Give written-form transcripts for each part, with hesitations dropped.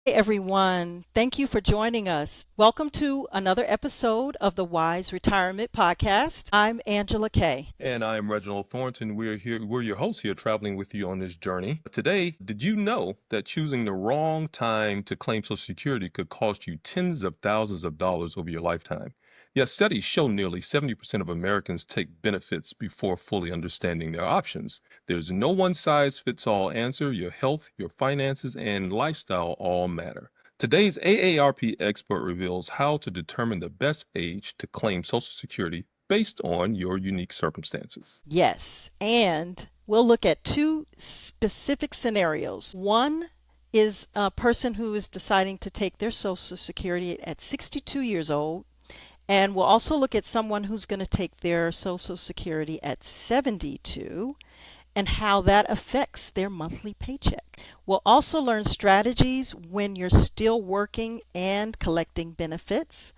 Hey everyone, thank you for joining us. Welcome to another episode of the Wise Retirement Podcast. I'm Angela Kay. And I'm Reginald Thornton. We're your hosts here traveling with you on this journey. Today, did you know that choosing the wrong time to claim Social Security could cost you tens of thousands of dollars over your lifetime? Yet studies show nearly 70% of Americans take benefits before fully understanding their options. There's no one size fits all answer. Your health, your finances, and lifestyle all matter. Today's AARP expert reveals how to determine the best age to claim Social Security based on your unique circumstances. Yes, and we'll look at two specific scenarios. One is a person who is deciding to take their Social Security at 62 years old. And we'll also look at someone who's going to take their Social Security at 72 and how that affects their monthly paycheck. We'll also learn strategies when you're still working and collecting benefits,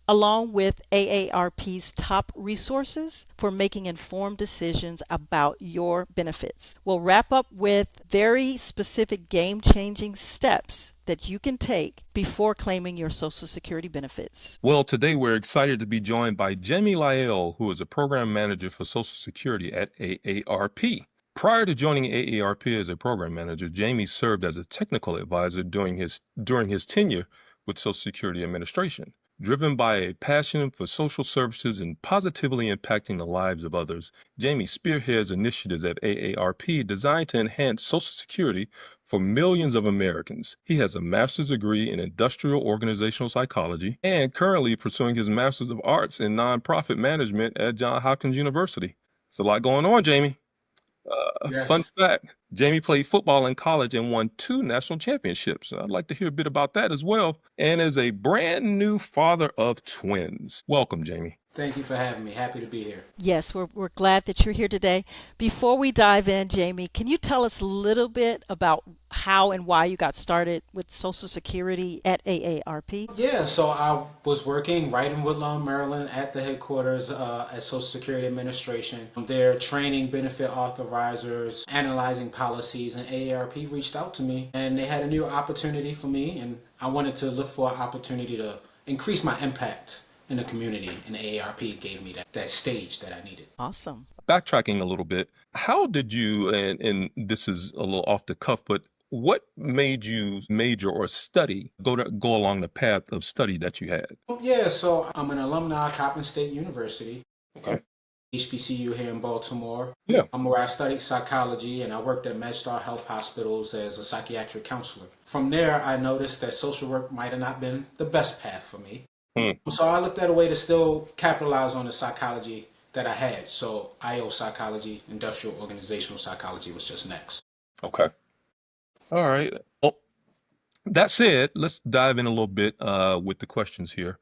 along with AARP's top resources for making informed decisions about your benefits. We'll wrap up with very specific game-changing steps that you can take before claiming your Social Security benefits. Well, today we're excited to be joined by Jammie Lyell, who is a program manager for Social Security at AARP. Prior to joining AARP as a program manager, Jammie served as a technical advisor during his tenure with Social Security Administration. Driven by a passion for social services and positively impacting the lives of others, Jammie spearheads initiatives at AARP designed to enhance Social Security for millions of Americans. He has a master's degree in industrial organizational psychology and currently pursuing his master's of arts in nonprofit management at Johns Hopkins University. It's a lot going on, Jammie. Fun Yes. fact, Jammie played football in college and won 2 national championships. I'd like to hear a bit about that as well. And is a brand new father of twins. Welcome, Jammie. Thank you for having me. Happy to be here. Yes, we're glad that you're here today. Before we dive in, Jammie, can you tell us a little bit about how and why you got started with Social Security at AARP? Yeah, so I was working right in Woodlawn, Maryland at the headquarters at Social Security Administration. They're training benefit authorizers, analyzing policies, and AARP reached out to me and they had a new opportunity for me, and I wanted to look for an opportunity to increase my impact in the community, and AARP gave me that stage that I needed. Awesome. Backtracking a little bit, how did you, and this is a little off the cuff, but what made you major or go along the path of study that you had? Yeah, so I'm an alumni of Coppin State University. Okay. HBCU here in Baltimore. Yeah. Where I studied psychology and I worked at MedStar Health Hospitals as a psychiatric counselor. From there, I noticed that social work might have not been the best path for me. So I looked at a way to still capitalize on the psychology that I had. So IO psychology, industrial organizational psychology was just next. Okay. All right. Well, that said, let's dive in a little bit with the questions here.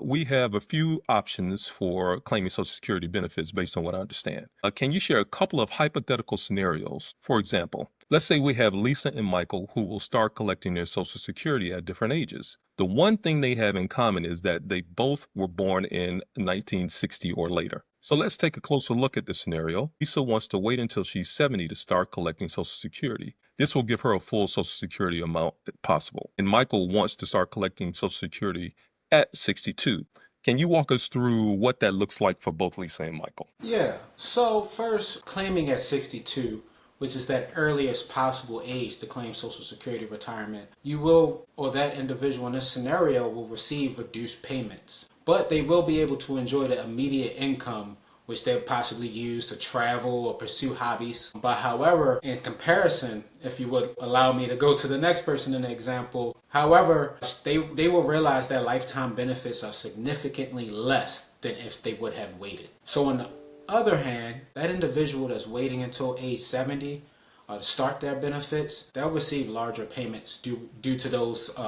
We have a few options for claiming Social Security benefits based on what I understand. Can you share a couple of hypothetical scenarios? For example, let's say we have Lisa and Michael who will start collecting their Social Security at different ages. The one thing they have in common is that they both were born in 1960 or later. So let's take a closer look at the scenario. Lisa wants to wait until she's 70 to start collecting Social Security. This will give her a full Social Security amount possible. And Michael wants to start collecting Social Security at 62. Can you walk us through what that looks like for both Lisa and Michael? Yeah, so first, claiming at 62, which is that earliest possible age to claim Social Security retirement, you will, or that individual in this scenario will receive reduced payments, but they will be able to enjoy the immediate income which they'll possibly use to travel or pursue hobbies. But however, in comparison, if you would allow me to go to the next person in the example, however, they will realize that lifetime benefits are significantly less than if they would have waited. So on the other hand, that individual that's waiting until age 70 to start their benefits, they'll receive larger payments due to those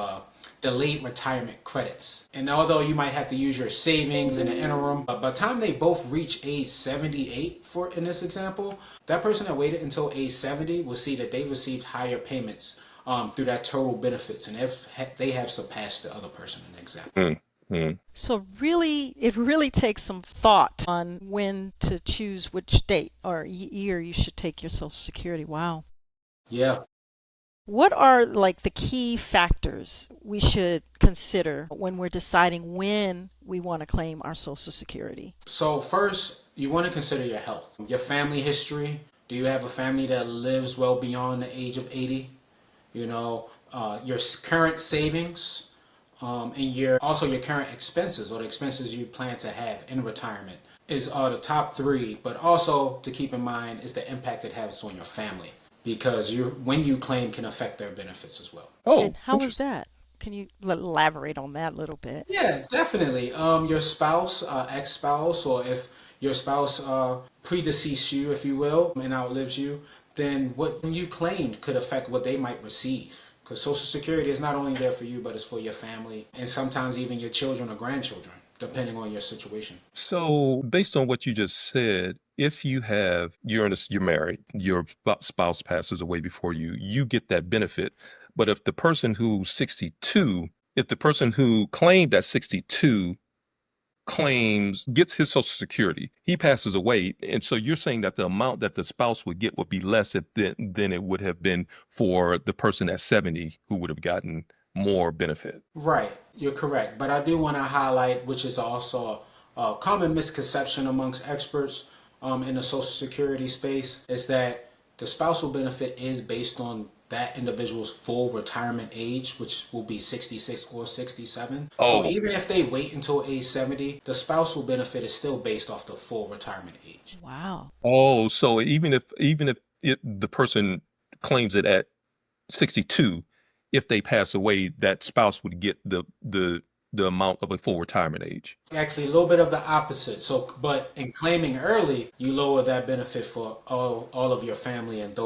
delayed retirement credits. And although you might have to use your savings in the interim, but by the time they both reach age 78, for in this example, that person that waited until age 70 will see that they received higher payments through that total benefits, and if they have surpassed the other person in the example. So really, it really takes some thought on when to choose which date or year you should take your Social Security. Wow. Yeah. What are like the key factors we should consider when we're deciding when we want to claim our Social Security? So first, you want to consider your health, your family history. Do you have a family that lives well beyond the age of 80? Your current savings, and your current expenses or the expenses you plan to have in retirement are the top three. But also to keep in mind is the impact it has on your family, because when you claim can affect their benefits as well. And Oh, how is interesting. that? Can you elaborate on that a little bit? Yeah, definitely. Your spouse, ex-spouse, or if your spouse predeceased you, if you will, and outlives you, then what you claimed could affect what they might receive. Because Social Security is not only there for you, but it's for your family and sometimes even your children or grandchildren, depending on your situation. So, based on what you just said, if you're married, your spouse passes away before you, you get that benefit. But if the person who claimed at 62 gets his Social Security, he passes away, and so you're saying that the amount that the spouse would get would be less than it would have been for the person at 70 who would have gotten more benefit. Right, you're correct. But I do want to highlight, which is also a common misconception amongst experts in the Social Security space, is that the spousal benefit is based on that individual's full retirement age, which will be 66 or 67. So Oh, even if they wait until age 70, the spousal benefit is still based off the full retirement age. Wow. oh, so even if the person claims it at 62, if they pass away, that spouse would get the amount of a full retirement age. Actually, a little bit of the opposite. So, but in claiming early, you lower that benefit for all of your family and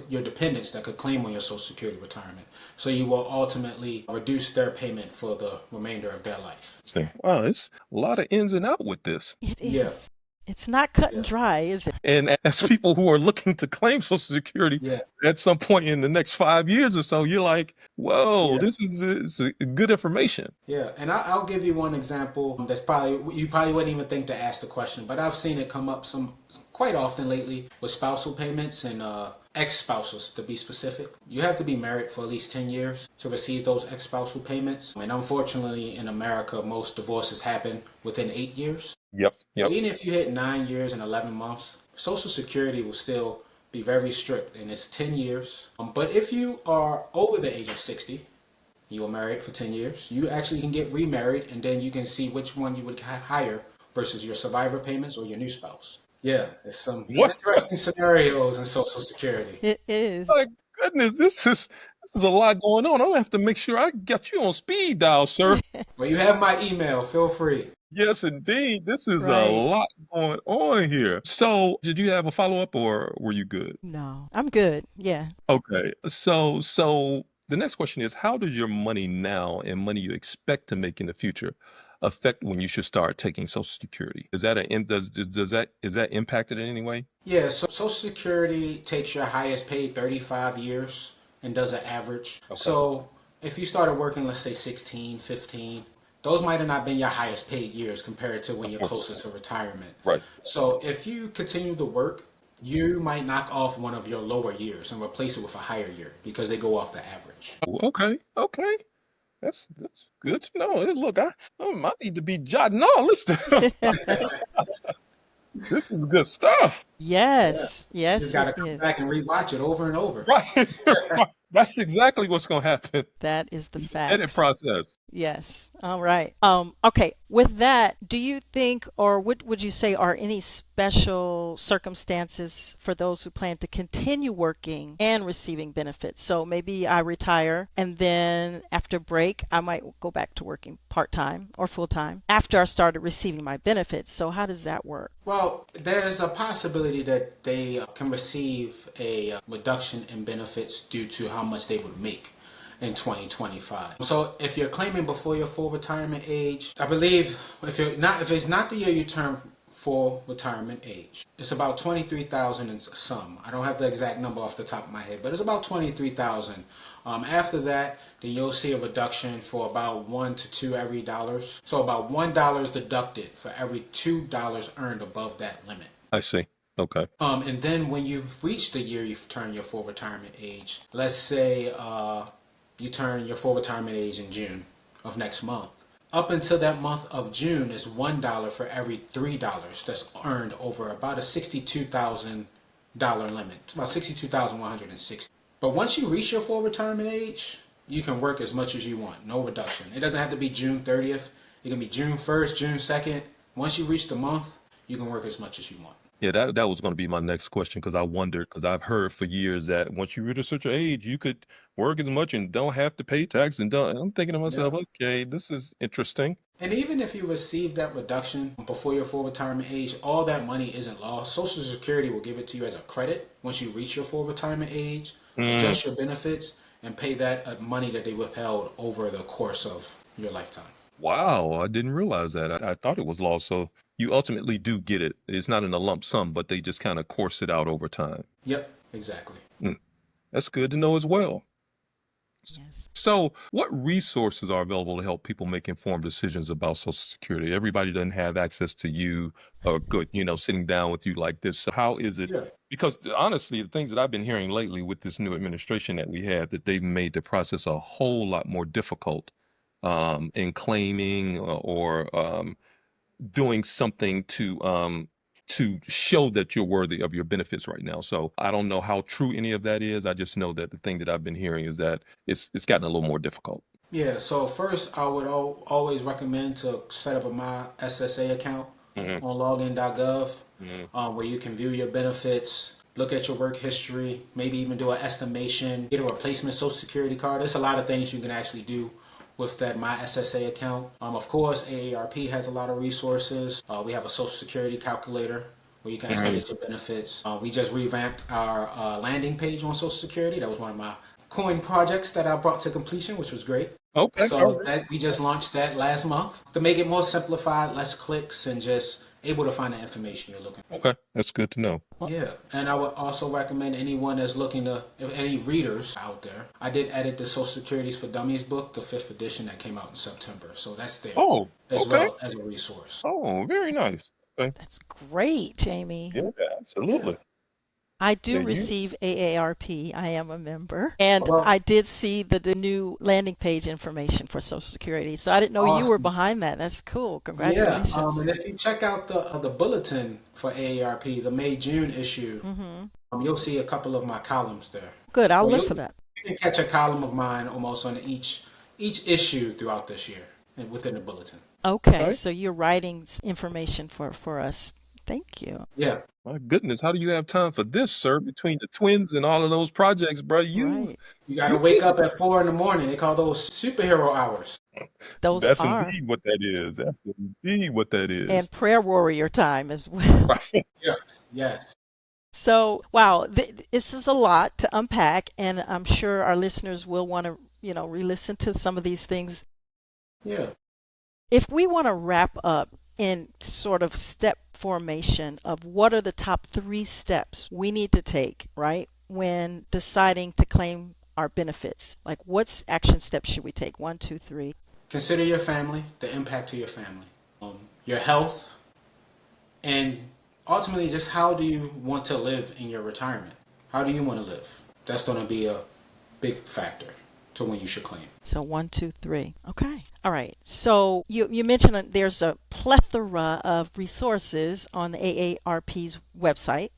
your dependents that could claim on your Social Security retirement. So you will ultimately reduce their payment for the remainder of their life. Interesting. Wow, it's a lot of ins and out with this. It Yeah, is. It's not cut and yeah, dry, is it? And as people who are looking to claim Social Security yeah, at some point in the next 5 years or so, you're like, whoa, yeah. this is good information. Yeah, and I'll give you one example that's probably you probably wouldn't even think to ask the question, but I've seen it come up quite often lately with spousal payments and ex-spouses, to be specific. You have to be married for at least 10 years to receive those ex-spousal payments, and unfortunately in America most divorces happen within 8 years. Yep, So yep. even if you hit 9 years and 11 months, Social Security will still be very strict, and it's 10 years. But if you are over the age of 60, you were married for 10 years, you actually can get remarried, and then you can see which one you would hire versus your survivor payments or your new spouse. Yeah, there's some What? interesting scenarios in Social Security. It is. My goodness, this is a lot going on. I'm gonna have to make sure I got you on speed dial, sir. Well, you have my email. Feel free. Yes, indeed. This is a Right. lot going on here. So, did you have a follow-up or were you good? No, I'm good. Yeah. Okay. So the next question is, how does your money now and money you expect to make in the future affect when you should start taking Social Security? Is that is that impacted in any way? Yeah, so Social Security takes your highest paid 35 years and does an average. Okay. So if you started working, let's say 16, 15, those might have not been your highest paid years compared to when you're closer to retirement. Right. So if you continue to work, you might knock off one of your lower years and replace it with a higher year because they go off the average. Oh, okay. Okay. That's good to know. Hey, look, I might need to be jotting all this down. This is good stuff. Yeah. Yes. You just Yes, got it to come is. back and rewatch it over and over. Right. Right. That's exactly what's going to happen. That is the The edit facts. process. Yes. All right. Okay. With that, do you think, or would you say, are any special circumstances for those who plan to continue working and receiving benefits? So maybe I retire and then after break, I might go back to working part-time or full-time after I started receiving my benefits. So how does that work? Well, there's a possibility that they can receive a reduction in benefits due to how much they would make in 2025. So if you're claiming before your full retirement age, I believe if it's not the year you turn full retirement age, it's about 23,000 and some. I don't have the exact number off the top of my head, but it's about 23,000. After that, then you'll see a reduction for about $1 to $2 every dollars. So about $1 is deducted for every $2 earned above that limit. I see. Okay. And then when you reach the year you turn your full retirement age, let's say you turn your full retirement age in June of next month. Up until that month of June is $1 for every $3 that's earned over about a $62,000 limit. It's about 62,160. But once you reach your full retirement age, you can work as much as you want, no reduction. It doesn't have to be June 30th. It can be June 1st, June 2nd. Once you reach the month, you can work as much as you want. Yeah, that was going to be my next question because I wondered because I've heard for years that once you reach a certain age, you could work as much and don't have to pay tax and don't. And I'm thinking to myself, Yeah. okay, this is interesting. And even if you receive that reduction before your full retirement age, all that money isn't lost. Social Security will give it to you as a credit once you reach your full retirement age, Mm, adjust your benefits, and pay that money that they withheld over the course of your lifetime. wow, I didn't realize that. I thought it was lost. So you ultimately do get it. It's not in a lump sum, but they just kind of course it out over time. Yep, exactly. Mm, that's good to know as well. Yes. So, what resources are available to help people make informed decisions about Social Security? Everybody doesn't have access to you or good, sitting down with you like this. So, how is it? Yeah. Because honestly, the things that I've been hearing lately with this new administration that we have, that they've made the process a whole lot more difficult in claiming or doing something to show that you're worthy of your benefits right now. So I don't know how true any of that is. I just know that the thing that I've been hearing is that it's gotten a little more difficult. Yeah, so first I would always recommend to set up a My SSA account Hmm. on login.gov Hmm. where you can view your benefits, look at your work history, maybe even do an estimation, get a replacement Social Security card. There's a lot of things you can actually do with that My SSA account. Of course, AARP has a lot of resources. We have a Social Security calculator where you can estimate your benefits. We just revamped our landing page on Social Security. That was one of my coin projects that I brought to completion, which was great. Okay. All So right. that we just launched that last month to make it more simplified, less clicks, and just able to find the information you're looking for. Okay. That's good to know. Well, Yeah, and I would also recommend anyone that's looking to, if any readers out there, I did edit the Social Securities for Dummies book, the fifth edition that came out in September. So that's there Oh, as okay. well as a resource. Oh, very nice. Okay. that's great, Jamie. Yeah, Yeah. absolutely. I do Yeah, you. receive AARP. I am a member. And Well, I did see the new landing page information for Social Security. So I didn't know you were awesome. behind that. That's cool. Yeah, Congratulations. and if you check out the bulletin for AARP, the May June issue, Hmm. you'll see a couple of my columns there. Good. I'll So look you for that. can catch a column of mine almost on each issue throughout this year and within the bulletin. Okay. Okay. So you're writing information for us. Thank you. Yeah, My goodness, how do you have time for this, sir? Between the twins and all of those projects, bro, you Right. you got to you wake busy. up at 4 in the morning. They call those superhero hours. Those That's are. indeed what that is. That's indeed what that And is. prayer warrior time as well. Right. Yes, yes, So, wow, this is a lot to unpack, and I'm sure our listeners will want to, re-listen to some of these things. yeah. If we want to wrap up in sort of step formation of what are the top 3 steps we need to take, right, when deciding to claim our benefits, like what's action steps should we take? One, two, three. Consider your family, the impact to your family, your health, and ultimately just how do you want to live in your retirement? How do you want to live? That's going to be a big factor to when you should claim. So one, two, three. Okay. All right. So you mentioned that there's a plethora of resources on the AARP's website.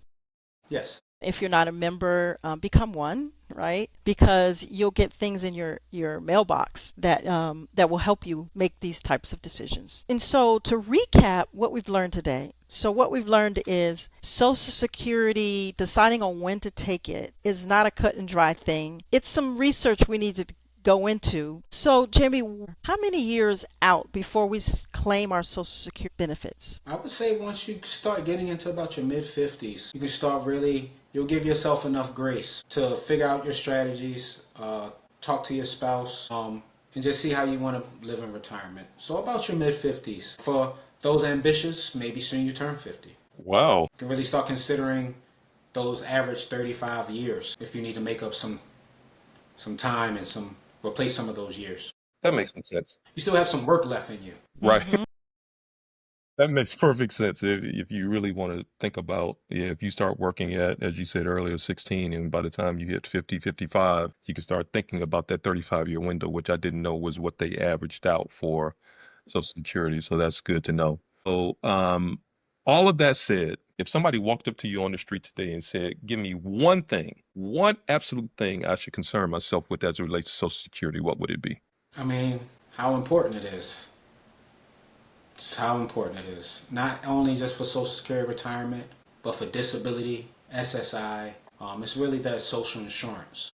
Yes. If you're not a member, become one, right? Because you'll get things in your mailbox that will help you make these types of decisions. And so to recap what we've learned today. So what we've learned is Social Security, deciding on when to take it is not a cut and dry thing. It's some research we need to go into. So, Jamie, how many years out before we claim our Social Security benefits? I would say once you start getting into about your mid 50s, you can start really, you'll give yourself enough grace to figure out your strategies, talk to your spouse, and just see how you want to live in retirement. So, about your mid 50s. For those ambitious, maybe soon you turn 50. Wow. You can really start considering those average 35 years if you need to make up some time and replace some of those years. That makes some sense. You still have some work left in you. Right. Hmm. That makes perfect sense. If you really want to think about, yeah, if you start working at, as you said earlier, 16, and by the time you hit 50, 55, you can start thinking about that 35-year window, which I didn't know was what they averaged out for Social Security. So that's good to know. So, all of that said, if somebody walked up to you on the street today and said, give me one thing, one absolute thing I should concern myself with as it relates to Social Security, what would it be? I mean, how important it is. Just how important it is. Not only just for Social Security retirement, but for disability, SSI. It's really that social insurance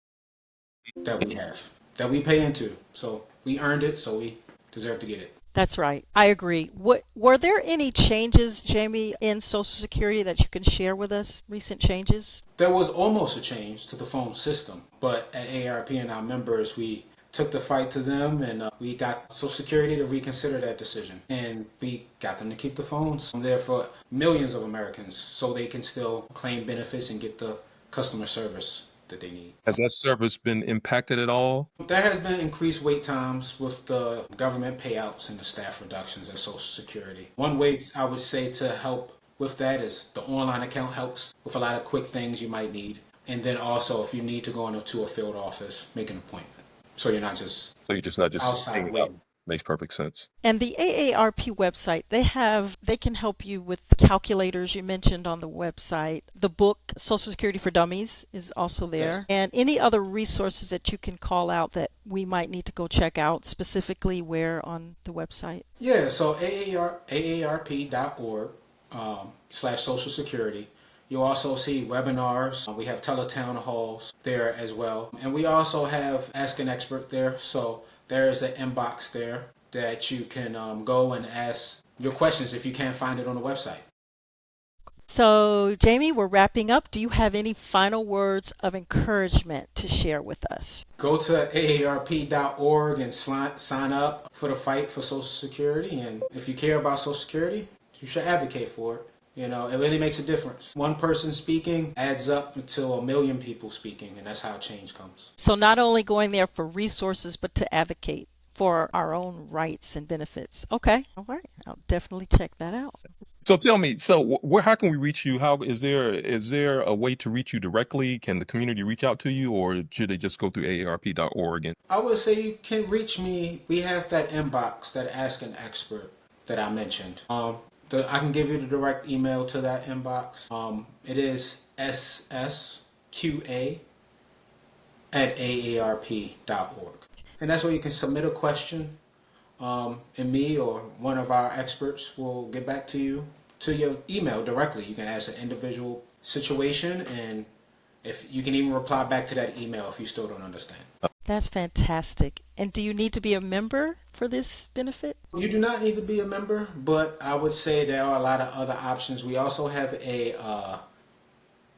that we have, that we pay into. So we earned it, so we deserve to get it. That's right. I agree. Were there any changes, Jammie, in Social Security that you can share with us? Recent changes? There was almost a change to the phone system, but at AARP and our members, we took the fight to them, and we got Social Security to reconsider that decision. And we got them to keep the phones there for millions of Americans so they can still claim benefits and get the customer service that they need. Has that service been impacted at all? There has been increased wait times with the government payouts and the staff reductions at Social Security. One way I would say to help with that is the online account helps with a lot of quick things you might need. And then also if you need to go into a field office, make an appointment. So you're not just Not just outside hanging waiting. out. Makes perfect sense. And the AARP website, they can help you with the calculators you mentioned on the website. The book, Social Security for Dummies, is also there. Yes. And any other resources that you can call out that we might need to go check out, specifically where on the website? Yeah, so AARP.org /Social Security. You'll also see webinars. We have teletown halls there as well. And we also have Ask an Expert there. So there's an inbox there that you can go and ask your questions if you can't find it on the website. So, Jammie, we're wrapping up. Do you have any final words of encouragement to share with us? Go to AARP.org and sign up for the fight for Social Security. And if you care about Social Security, you should advocate for it. You know, it really makes a difference. One person speaking adds up until 1 million people speaking, and that's how change comes. So not only going there for resources, but to advocate for our own rights and benefits. Okay. All right. I'll definitely check that out. So tell me, how can we reach you? How is there a way to reach you directly? Can the community reach out to you, or should they just go through aarp.org? And I would say you can reach me. We have that inbox, that Ask an Expert that I mentioned. I can give you the direct email to that inbox. It is ssqa@aarp.org. And that's where you can submit a question, and me or one of our experts will get back to you to your email directly. You can ask an individual situation, and if you can even reply back to that email if you still don't understand. That's fantastic. And do you need to be a member for this benefit? You do not need to be a member, but I would say there are a lot of other options. We also have a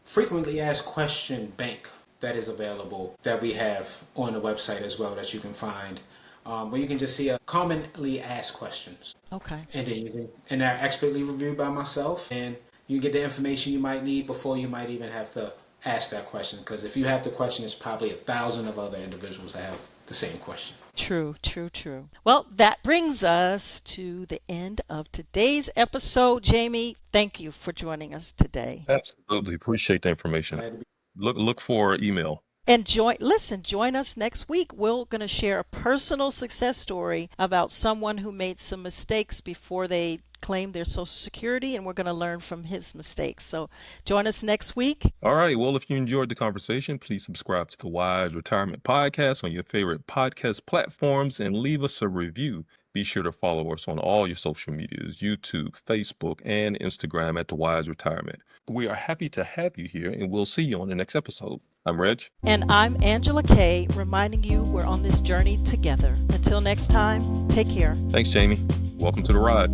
frequently asked question bank that is available that we have on the website as well that you can find, where you can just see commonly asked questions. Okay. And then and they're expertly reviewed by myself, and you get the information you might need before you might even have to ask that question, because if you have the question, it's probably 1,000 of other individuals that have the same question. True. Well, that brings us to the end of today's episode. Jammie, thank you for joining us today. Absolutely appreciate the information. Look for email. And join us next week. We're going to share a personal success story about someone who made some mistakes before they claimed their Social Security, and we're going to learn from his mistakes. So join us next week. All right. Well, if you enjoyed the conversation, please subscribe to the Wise Retirement Podcast on your favorite podcast platforms and leave us a review. Be sure to follow us on all your social medias, YouTube, Facebook, and Instagram at The Wise Retirement. We are happy to have you here, and we'll see you on the next episode. I'm Reg. And I'm Angela Kay, reminding you we're on this journey together. Until next time, take care. Thanks, Jammie. Welcome to the ride.